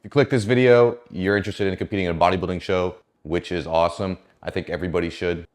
you click this video, you're interested in competing in a bodybuilding show, which is awesome. I think everybody should.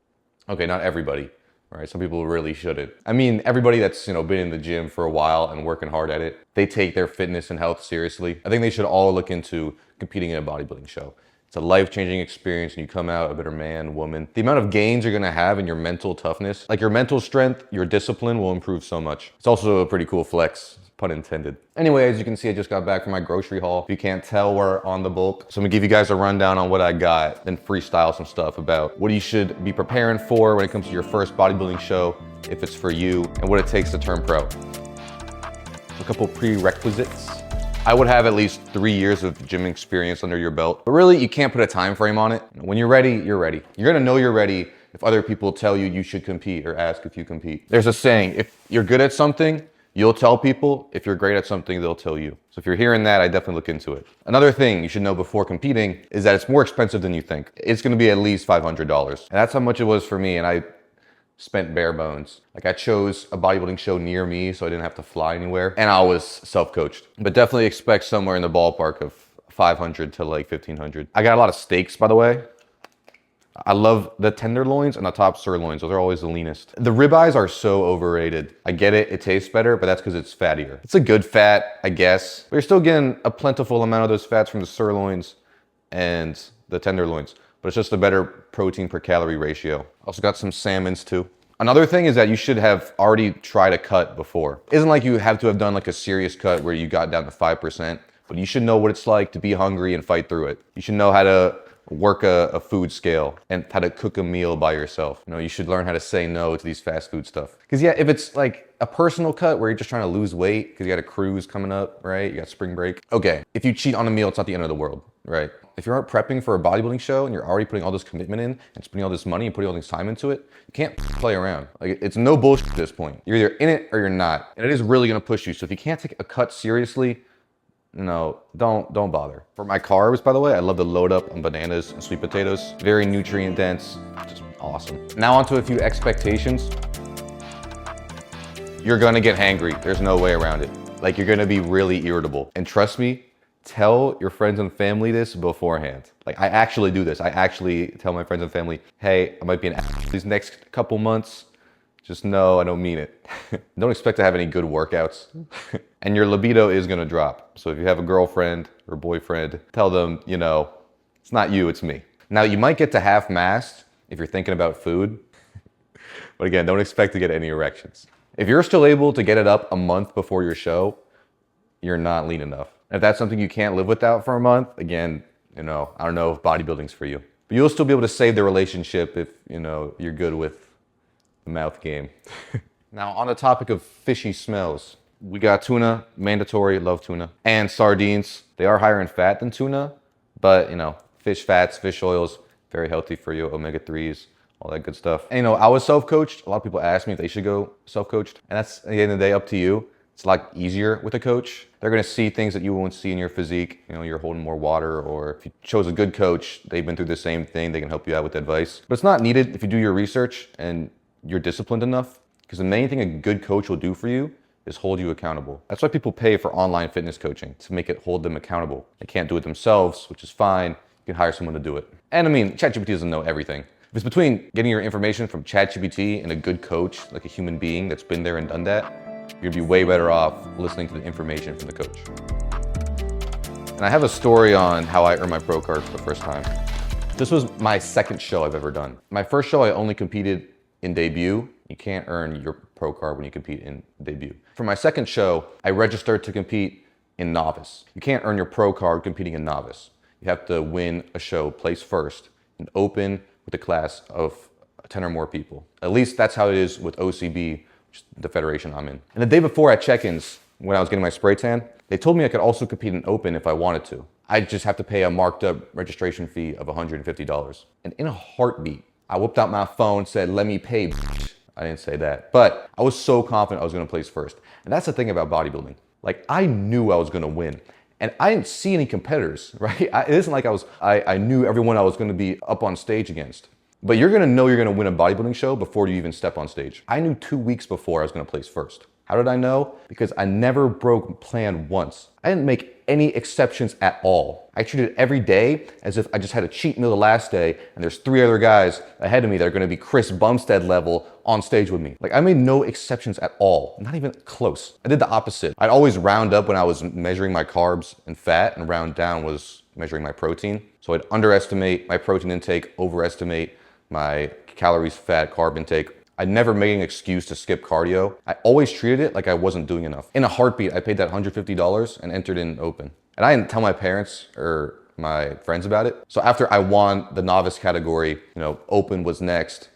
Okay, not everybody, right? Some people really shouldn't. I mean, everybody that's, been in the gym for a while and working hard at it, they take their fitness and health seriously. I think they should all look into competing in a bodybuilding show. It's a life-changing experience and you come out a better man, woman. The amount of gains you're gonna have in your mental toughness, like your mental strength, your discipline will improve so much. It's also a pretty cool flex, pun intended. Anyway, as you can see, I just got back from my grocery haul. If you can't tell, we're on the bulk. So I'm gonna give you guys a rundown on what I got, then freestyle some stuff about what you should be preparing for when it comes to your first bodybuilding show, if it's for you, and what it takes to turn pro. A couple prerequisites. I would have at least 3 years of gym experience under your belt, but really you can't put a time frame on it. When you're ready, you're ready. You're gonna know you're ready if other people tell you you should compete or ask if you compete. There's a saying, if you're good at something, you'll tell people. If you're great at something, they'll tell you. So if you're hearing that, I definitely look into it. Another thing you should know before competing is that it's more expensive than you think. It's gonna be at least $500. And that's how much it was for me, and I spent bare bones. Like, I chose a bodybuilding show near me so I didn't have to fly anywhere, and I was self-coached. But definitely expect somewhere in the ballpark of 500 to like 1500. I got a lot of steaks, by the way. I love the tenderloins and the top sirloins. Those are always the leanest. The ribeyes are so overrated. I get it, it tastes better, but that's because it's fattier. It's a good fat, I guess, but you're still getting a plentiful amount of those fats from the sirloins and the tenderloins, but it's just a better protein per calorie ratio. Also got some salmons too. Another thing is that you should have already tried a cut before. It isn't like you have to have done like a serious cut where you got down to 5%, but you should know what it's like to be hungry and fight through it. You should know how to work a food scale and how to cook a meal by yourself. You should learn how to say no to these fast food stuff. Because yeah, if it's like a personal cut where you're just trying to lose weight because you got a cruise coming up, right? You got spring break. Okay, if you cheat on a meal, it's not the end of the world, right? If you're prepping for a bodybuilding show and you're already putting all this commitment in and spending all this money and putting all this time into it, you can't play around. Like, it's no bullshit at this point. You're either in it or you're not. And it is really gonna push you. So if you can't take a cut seriously, don't bother. For my carbs, by the way, I love to load up on bananas and sweet potatoes. Very nutrient dense, just awesome. Now onto a few expectations. You're gonna get hangry. There's no way around it. Like, you're gonna be really irritable. And trust me, tell your friends and family this beforehand. Like, I actually do this. I actually tell my friends and family, hey, I might be an ass these next couple months. Just know I don't mean it. Don't expect to have any good workouts. And your libido is gonna drop. So if you have a girlfriend or boyfriend, tell them, it's not you, it's me. Now, you might get to half-mast if you're thinking about food. But again, don't expect to get any erections. If you're still able to get it up a month before your show, you're not lean enough. If that's something you can't live without for a month, again, I don't know if bodybuilding's for you. But you'll still be able to save the relationship if, you're good with the mouth game. Now, on the topic of fishy smells, we got tuna, mandatory, love tuna, and sardines. They are higher in fat than tuna, but fish fats, fish oils, very healthy for you, omega-3s, all that good stuff. And I was self-coached. A lot of people ask me if they should go self-coached, and that's, at the end of the day, up to you. It's a lot easier with a coach. They're gonna see things that you won't see in your physique. You're holding more water, or if you chose a good coach, they've been through the same thing, they can help you out with advice. But it's not needed if you do your research and you're disciplined enough, because the main thing a good coach will do for you is hold you accountable. That's why people pay for online fitness coaching, to make it hold them accountable. They can't do it themselves, which is fine. You can hire someone to do it. And ChatGPT doesn't know everything. If it's between getting your information from ChatGPT and a good coach, like a human being that's been there and done that, you're gonna be way better off listening to the information from the coach. And I have a story on how I earned my pro card for the first time. This was my second show I've ever done. My first show, I only competed in debut. You can't earn your pro card when you compete in debut. For my second show, I registered to compete in novice. You can't earn your pro card competing in novice. You have to win a show, place first, and open with a class of 10 or more people. At least that's how it is with OCB, which is the federation I'm in. And the day before at check-ins, when I was getting my spray tan, they told me I could also compete in open if I wanted to. I just have to pay a marked up registration fee of $150. And in a heartbeat, I whipped out my phone and said, let me pay, bitch. I didn't say that, but I was so confident I was gonna place first. And that's the thing about bodybuilding. Like, I knew I was gonna win. And I didn't see any competitors, right? It isn't like I knew everyone I was gonna be up on stage against. But you're gonna know you're gonna win a bodybuilding show before you even step on stage. I knew 2 weeks before I was gonna place first. How did I know? Because I never broke plan once. I didn't make any exceptions at all. I treated every day as if I just had a cheat meal the last day and there's 3 other guys ahead of me that are gonna be Chris Bumstead level on stage with me. Like, I made no exceptions at all, not even close. I did the opposite. I'd always round up when I was measuring my carbs and fat, and round down was measuring my protein. So I'd underestimate my protein intake, overestimate my calories, fat, carb intake. I never made an excuse to skip cardio. I always treated it like I wasn't doing enough. In a heartbeat, I paid that $150 and entered in open. And I didn't tell my parents or my friends about it. So after I won the novice category, open was next,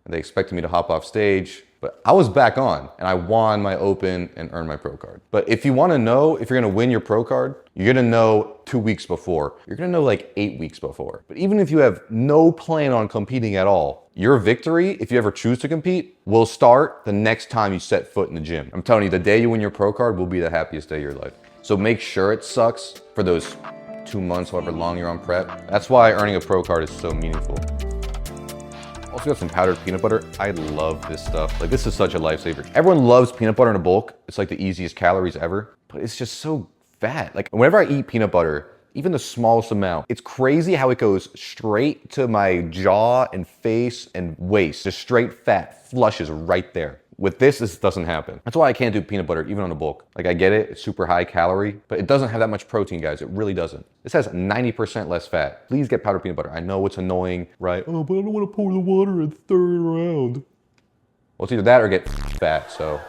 and they expected me to hop off stage, but I was back on and I won my open and earned my pro card. But if you want to know if you're going to win your pro card, you're going to know 2 weeks before. You're going to know like 8 weeks before. But even if you have no plan on competing at all, your victory, if you ever choose to compete, will start the next time you set foot in the gym. I'm telling you, the day you win your pro card will be the happiest day of your life. So make sure it sucks for those 2 months, however long you're on prep. That's why earning a pro card is so meaningful. Also got some powdered peanut butter. I love this stuff. Like, this is such a lifesaver. Everyone loves peanut butter in a bulk. It's like the easiest calories ever, but it's just so fat. Like, whenever I eat peanut butter, even the smallest amount, it's crazy how it goes straight to my jaw and face and waist. Just straight fat flushes right there. With this doesn't happen. That's why I can't do peanut butter even on a bulk. Like, I get it, it's super high calorie, but it doesn't have that much protein, guys. It really doesn't. This has 90% less fat. Please get powdered peanut butter. I know it's annoying, right? Oh, but I don't want to pour the water and stir it around. Well, it's either that or get fat, so.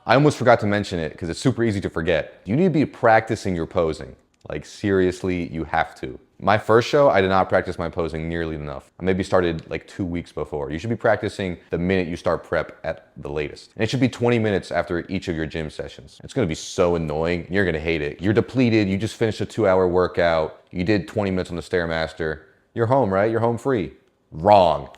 I almost forgot to mention it because it's super easy to forget. You need to be practicing your posing. Like, seriously, you have to. My first show, I did not practice my posing nearly enough. I maybe started like 2 weeks before. You should be practicing the minute you start prep at the latest. And it should be 20 minutes after each of your gym sessions. It's gonna be so annoying. You're gonna hate it. You're depleted. You just finished a 2-hour workout. You did 20 minutes on the Stairmaster. You're home, right? You're home free. Wrong.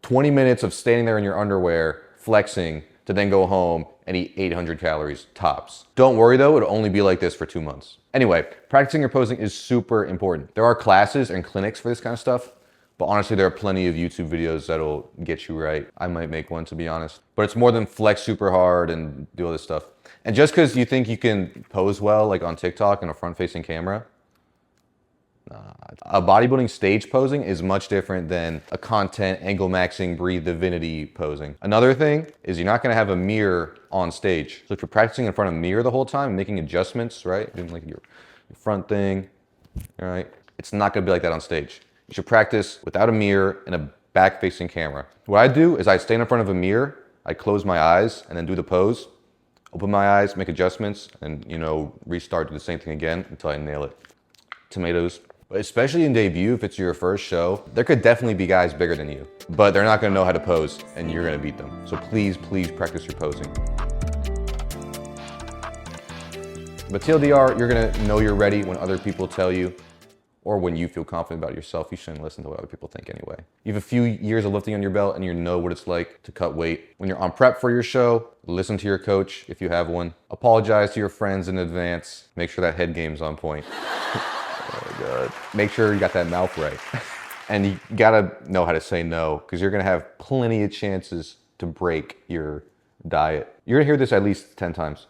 20 minutes of standing there in your underwear, flexing, to then go home and eat 800 calories tops. Don't worry though, it'll only be like this for 2 months. Anyway, practicing your posing is super important. There are classes and clinics for this kind of stuff, but honestly, there are plenty of YouTube videos that'll get you right. I might make one, to be honest. But it's more than flex super hard and do all this stuff. And just because you think you can pose well, like on TikTok in a front-facing camera, a bodybuilding stage posing is much different than a content, angle maxing, breathe divinity posing. Another thing is you're not gonna have a mirror on stage. So if you're practicing in front of a mirror the whole time, making adjustments, right? Doing like your front thing, all right? It's not gonna be like that on stage. You should practice without a mirror and a back-facing camera. What I do is I stand in front of a mirror, I close my eyes and then do the pose, open my eyes, make adjustments, and restart, do the same thing again until I nail it. Tomatoes. But especially in debut, if it's your first show, there could definitely be guys bigger than you, but they're not gonna know how to pose and you're gonna beat them. So please, please practice your posing. But TLDR, you're gonna know you're ready when other people tell you, or when you feel confident about yourself. You shouldn't listen to what other people think anyway. You have a few years of lifting on your belt and you know what it's like to cut weight. When you're on prep for your show, listen to your coach if you have one. Apologize to your friends in advance. Make sure that head game's on point. Oh my God. Make sure you got that mouth right. And you gotta know how to say no, because you're gonna have plenty of chances to break your diet. You're gonna hear this at least 10 times.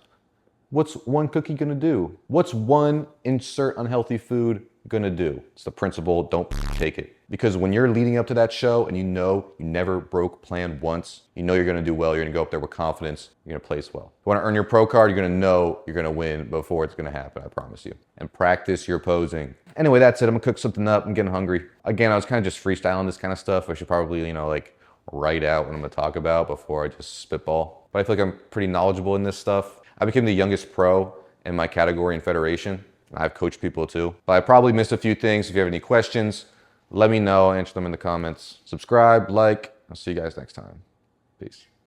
What's one cookie gonna do? What's one insert unhealthy food gonna do? It's the principle, don't take it. Because when you're leading up to that show and you know you never broke plan once, you know you're gonna do well, you're gonna go up there with confidence, you're gonna place well. If you wanna earn your pro card, you're gonna know you're gonna win before it's gonna happen, I promise you. And practice your posing. Anyway, that's it, I'm gonna cook something up, I'm getting hungry. Again, I was kind of just freestyling this kind of stuff. I should probably, like write out what I'm gonna talk about before I just spitball. But I feel like I'm pretty knowledgeable in this stuff. I became the youngest pro in my category and federation. I've coached people too. But I probably missed a few things. If you have any questions, let me know. I'll answer them in the comments. Subscribe, like. I'll see you guys next time. Peace.